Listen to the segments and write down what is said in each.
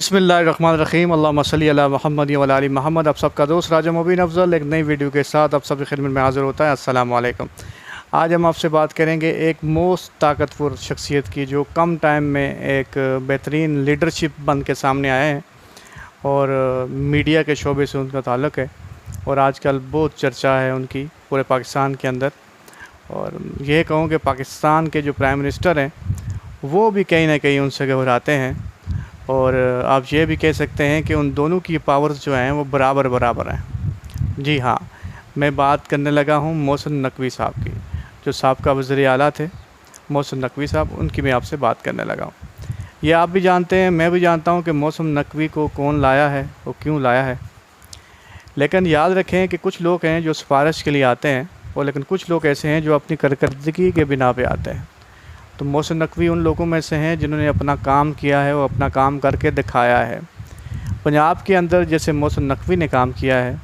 बिस्मिल्लाहिर्रहमानिर्रहीम अल्लाहुम्मा सल्ली अला मुहम्मद व अला आलि मोहम्मद। आप सबका दोस्त राजा मुबीन अफजल एक नई वीडियो के साथ आप सबकी खिदमत में हाज़िर होता है। अस्सलाम वालेकुम। आज हम आपसे बात करेंगे एक मोस्ट ताकतवर शख्सियत की जो कम टाइम में एक बेहतरीन लीडरशिप बन के सामने आए हैं और मीडिया के शोबे से उनका ताल्लुक़ है और आजकल बहुत चर्चा है उनकी पूरे पाकिस्तान के अंदर। और ये कहूँ कि पाकिस्तान के जो प्राइम मिनिस्टर हैं वो भी कहीं ना कहीं उनसे घबराते हैं और आप ये भी कह सकते हैं कि उन दोनों की पावर्स जो हैं वो बराबर बराबर हैं। जी हाँ, मैं बात करने लगा हूँ मोहसिन नकवी साहब की, जो साबका वज़ीर आला थे मोहसिन नकवी साहब, उनकी मैं आपसे बात करने लगा हूँ। ये आप भी जानते हैं, मैं भी जानता हूँ कि मोहसिन नकवी को कौन लाया है और क्यों लाया है। लेकिन याद रखें कि कुछ लोग हैं जो सिफारिश के लिए आते हैं और लेकिन कुछ लोग ऐसे हैं जो अपनी कारकर्दगी के बिना पे आते हैं। तो मोहसिन नकवी उन लोगों में से हैं जिन्होंने अपना काम किया है और अपना काम करके दिखाया है। पंजाब के अंदर जैसे मोहसिन नकवी ने काम किया है,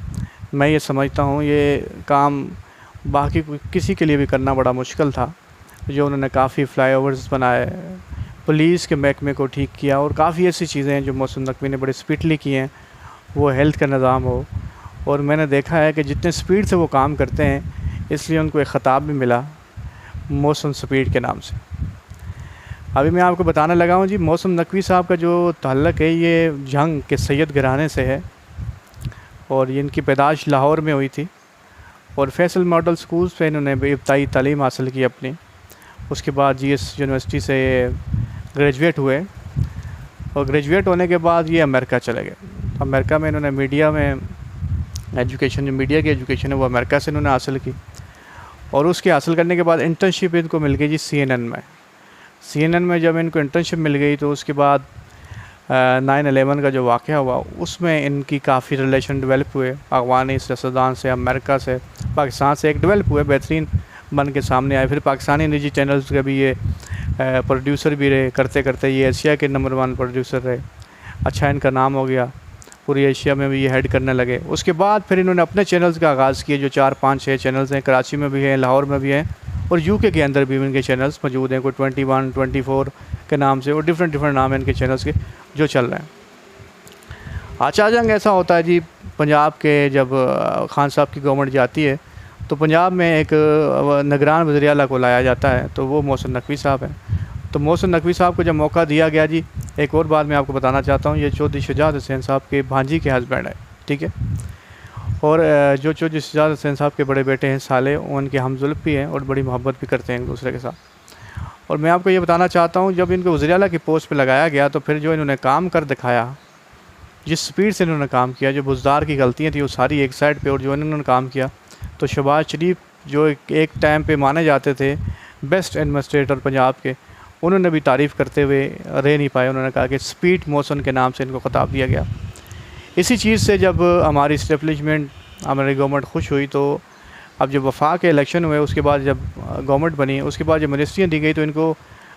मैं ये समझता हूँ ये काम बाकी किसी के लिए भी करना बड़ा मुश्किल था। जो उन्होंने काफ़ी फ्लाईओवर्स बनाए, पुलिस के महकमे को ठीक किया और काफ़ी ऐसी चीज़ें हैं जो मोहसिन नकवी ने बड़ी स्पीडली की हैं। वो हेल्थ का निज़ाम हो, और मैंने देखा है कि जितने स्पीड से वो काम करते हैं इसलिए उनको एक ख़िताब भी मिला मोहसिन स्पीड के नाम से। अभी मैं आपको बताने लगा हूँ जी, मोहसिन नकवी साहब का जो ताल्लुक़ है ये जंग के सैयद घराने से है और ये इनकी पैदाइश लाहौर में हुई थी और फैसल मॉडल स्कूल से इन्होंने इब्तदाई तालीम हासिल की अपनी। उसके बाद जीएस यूनिवर्सिटी से ग्रेजुएट हुए और ग्रेजुएट होने के बाद ये अमेरिका चले गए। अमेरिका में इन्होंने मीडिया में एजुकेशन, जो मीडिया की एजुकेशन है वो अमेरिका से इन्होंने हासिल की और उसके हासिल करने के बाद इंटर्नशिप इनको मिल गई जी CNN में। जब इनको इंटर्नशिप मिल गई तो उसके बाद 9/11 का जो वाक़या हुआ उसमें इनकी काफ़ी रिलेशन डेवलप हुए अफ़गानिस्तान से, अमेरिका से, पाकिस्तान से एक डेवलप हुए, बेहतरीन बन के सामने आए। फिर पाकिस्तानी निजी चैनल्स के भी ये प्रोड्यूसर भी रहे, करते करते ये एशिया के नंबर 1 प्रोड्यूसर रहे। अच्छा इनका नाम हो गया, पूरी एशिया में भी ये हेड करने लगे। उसके बाद फिर इन्होंने अपने चैनल्स का आगाज़ किया जो 4, 5, 6 चैनल्स हैं। कराची में भी हैं, लाहौर में भी हैं और यूके के अंदर भी इनके चैनल्स मौजूद हैं, कोई 21, 24 के नाम से, और डिफरेंट नाम हैं इनके चैनल्स के जो चल रहे हैं। आचा जंग ऐसा होता है जी, पंजाब के जब खान साहब की गवर्नमेंट जाती है तो पंजाब में एक निगरान वज़ीर आला को लाया जाता है, तो वो मोहसिन नकवी साहब हैं। तो मोहसिन नकवी साहब को जब मौका दिया गया जी, एक और बात मैं आपको बताना चाहता हूँ, ये चौधरी शुजात हुसैन साहब के भांजी के हस्बैंड है, ठीक है। और जो चौधरी शुजात हुसैन साहब के बड़े बेटे हैं साले, उनके हमजुल्फ़ भी हैं और बड़ी मोहब्बत भी करते हैं एक दूसरे के साथ। और मैं आपको ये बताना चाहता हूँ, जब इनको वज़ीर आला की पोस्ट पे लगाया गया तो फिर जो इन्होंने काम कर दिखाया, जिस स्पीड से इन्होंने काम किया, जो बुज़दार की गलतियाँ थी वो सारी एक साइड पे, और जो इन्होंने काम किया तो शहबाज शरीफ जो एक टाइम पे माने जाते थे बेस्ट एडमिनिस्ट्रेटर पंजाब के, उन्होंने भी तारीफ़ करते हुए रह नहीं पाए। उन्होंने कहा कि स्पीड मोहसिन के नाम से इनको ख़िताब दिया गया। इसी चीज़ से जब हमारी इस्टेब्लिशमेंट, हमारी गवर्नमेंट खुश हुई, तो अब जब वफाक के इलेक्शन हुए उसके बाद जब गवर्नमेंट बनी, उसके बाद जब मिनिस्ट्रियाँ दी गई तो इनको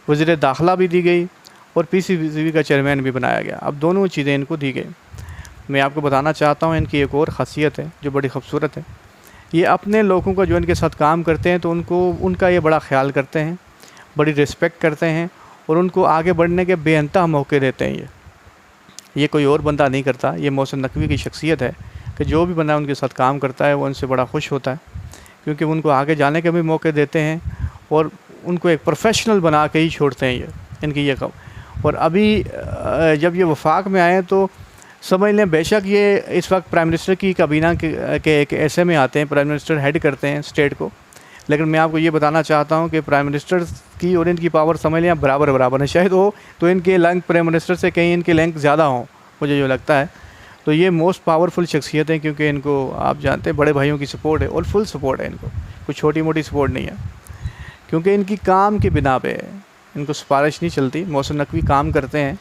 वज़ीर दाखिला भी दी गई और PCB का चेयरमैन भी बनाया गया। अब दोनों चीज़ें इनको दी गई। मैं आपको बताना चाहता हूँ इनकी एक और ख़ासियत है जो बड़ी खूबसूरत है। ये अपने लोगों का जो इनके साथ काम करते हैं तो उनका ये बड़ा ख्याल करते हैं, बड़ी रिस्पेक्ट करते हैं और उनको आगे बढ़ने के बेअंतहा मौके देते हैं। ये कोई और बंदा नहीं करता। ये मोहसिन नकवी की शख्सियत है कि जो भी बंदा उनके साथ काम करता है वो उनसे बड़ा खुश होता है, क्योंकि उनको आगे जाने के भी मौके देते हैं और उनको एक प्रोफेशनल बना के ही छोड़ते हैं ये, इनकी ये कम। और अभी जब ये वफाक में आए तो समझ लें, बेशक ये इस वक्त प्राइम मिनिस्टर की काबीना के एक ऐसे में आते हैं, प्राइम मिनिस्टर हेड करते हैं स्टेट को, लेकिन मैं आपको ये बताना चाहता हूँ कि प्राइम मिनिस्टर की और इनकी पावर समझ लें बराबर बराबर है। शायद हो तो इनके लिंक प्राइम मिनिस्टर से कहीं इनके लिंक ज़्यादा हों, मुझे जो लगता है। तो ये मोस्ट पावरफुल शख्सियत है, क्योंकि इनको आप जानते हैं बड़े भाइयों की सपोर्ट है और फुल सपोर्ट है इनको, कोई छोटी मोटी सपोर्ट नहीं है, क्योंकि इनकी काम की बिना पे इनको सिफारिश नहीं चलती। मोहसिन नकवी काम करते हैं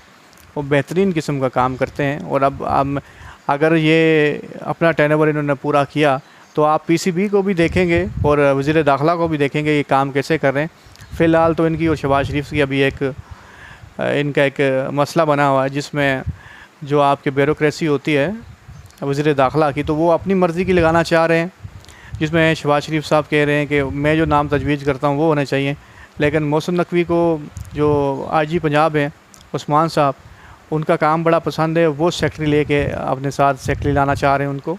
और बेहतरीन किस्म का काम करते हैं। और अब अगर ये अपना टर्नओवर इन्होंने पूरा किया तो आप PCB को भी देखेंगे और वज़ीर दाखिला को भी देखेंगे ये काम कैसे कर रहे हैं। फ़िलहाल तो इनकी और शहबाज शरीफ की अभी इनका एक मसला बना हुआ है, जिसमें जो आपकी ब्यूरोक्रेसी होती है वज़ीर दाखिला की, तो वो अपनी मर्ज़ी की लगाना चाह रहे हैं, जिसमें शहबाज शरीफ साहब कह रहे हैं कि मैं जो नाम तजवीज़ करता हूँ वो होने चाहिए। लेकिन मोहसिन नकवी को जो IG पंजाब हैं उस्मान साहब, उनका काम बड़ा पसंद है, वो सेक्रेटरी लेके अपने साथ सेक्रेटरी लाना चाह रहे हैं, उनको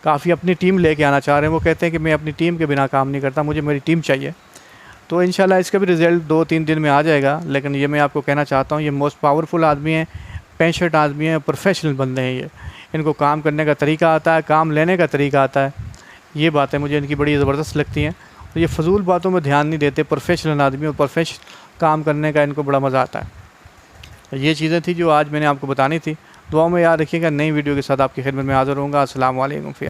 काफ़ी अपनी टीम लेके आना चाह रहे हैं। वो कहते हैं कि मैं अपनी टीम के बिना काम नहीं करता, मुझे मेरी टीम चाहिए। तो इंशाल्लाह इसका भी रिज़ल्ट 2-3 दिन में आ जाएगा। लेकिन ये मैं आपको कहना चाहता हूँ, ये मोस्ट पावरफुल आदमी हैं, पैशनेट आदमी हैं, प्रोफेशनल बंदे हैं ये। इनको काम करने का तरीका आता है, काम लेने का तरीका आता है। ये बातें मुझे इनकी बड़ी ज़बरदस्त लगती हैं। तो ये फ़जूल बातों में ध्यान नहीं देते, प्रोफेशनल आदमी और प्रोफेशनल काम करने का इनको बड़ा मज़ा आता है। ये चीज़ें थी जो आज मैंने आपको बतानी थी। दुआ में याद रखिएगा, नई वीडियो के साथ आपकी खिदमत में हाज़िर होऊंगा। अस्सलाम वालेकुम।